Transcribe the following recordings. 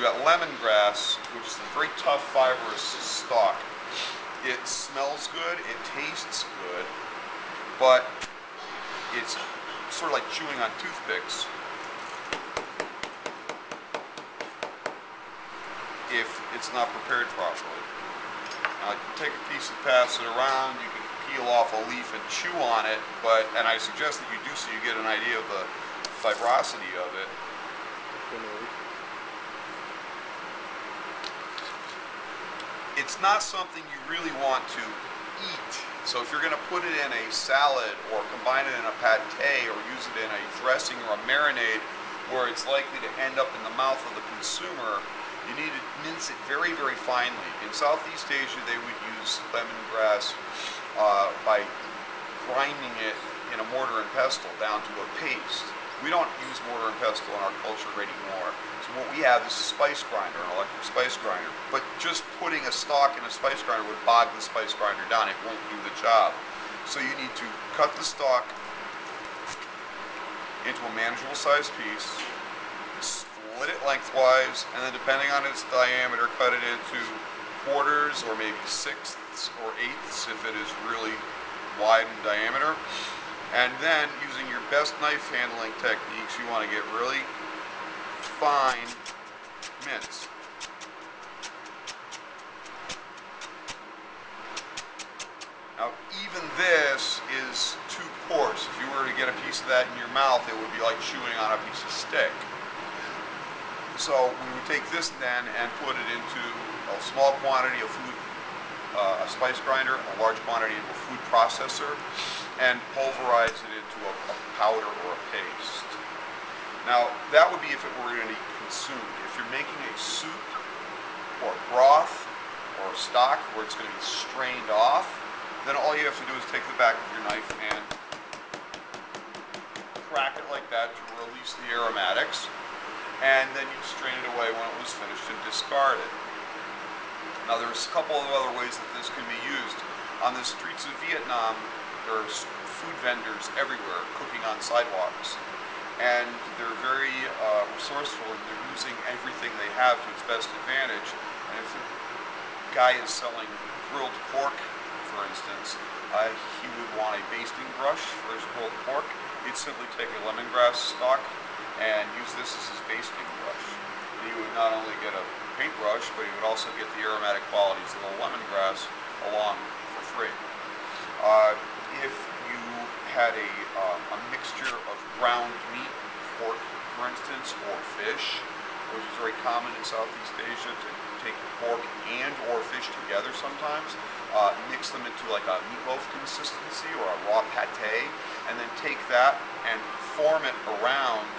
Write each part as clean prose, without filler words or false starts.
we've got lemongrass, which is a very tough fibrous stalk. It smells good, it tastes good, but it's sort of like chewing on toothpicks if it's not prepared properly. Now, you can take a piece and pass it around, you can peel off a leaf and chew on it, and I suggest that you do so you get an idea of the fibrosity of it. It's not something you really want to eat. So if you're going to put it in a salad or combine it in a pate or use it in a dressing or a marinade where it's likely to end up in the mouth of the consumer, you need to mince it very, very finely. In Southeast Asia, they would use lemongrass by grinding it in a mortar and pestle down to a paste. We don't use mortar and pestle in our culture anymore. So what we have is a spice grinder, an electric spice grinder. But just putting a stalk in a spice grinder would bog the spice grinder down. It won't do the job. So you need to cut the stalk into a manageable sized piece, split it lengthwise, and then depending on its diameter, cut it into quarters or maybe sixths or eighths if it is really wide in diameter. And then, using your best knife handling techniques, you want to get really fine mince. Now, even this is too coarse. If you were to get a piece of that in your mouth, it would be like chewing on a piece of steak. So we would take this then and put it into a small quantity of food, a spice grinder, a large quantity into a food processor, and pulverize it into a powder or a paste. Now, that would be if it were going to be consumed. If you're making a soup or broth or a stock where it's going to be strained off, then all you have to do is take the back of your knife and crack it like that to release the aromatics, and then you strain it away when it was finished and discard it. Now, there's a couple of other ways that this can be used. On the streets of Vietnam, there's food vendors everywhere cooking on sidewalks, and they're very resourceful, and they're using everything they have to its best advantage. And if a guy is selling grilled pork, for instance, he would want a basting brush for his grilled pork. He'd simply take a lemongrass stalk and use this as his basting brush. And he would not only get a paintbrush, but he would also get the aromatic qualities of the lemongrass along for free. If you had a mixture of ground meat, pork for instance, or fish, which is very common in Southeast Asia to take pork and or fish together sometimes, mix them into like a meatloaf consistency or a raw pate, and then take that and form it around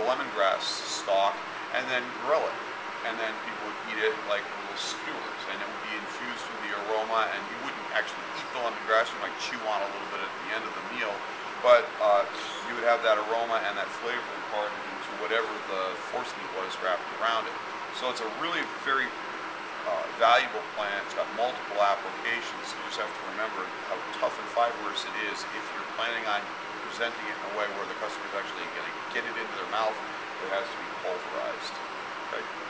the lemongrass stalk and then grill it. And then people would eat it like little skewers, and it would be infused with the aroma, and you wouldn't actually eat the lemongrass, you might chew on a little bit at the end of the meal, but you would have that aroma and that flavor imparted into whatever the force meat was wrapped around it. So it's a really very valuable plant. It's got multiple applications. You just have to remember how tough and fibrous it is. If you're planning on presenting it in a way where the customer is actually going to get it into their mouth, it has to be pulverized. Okay?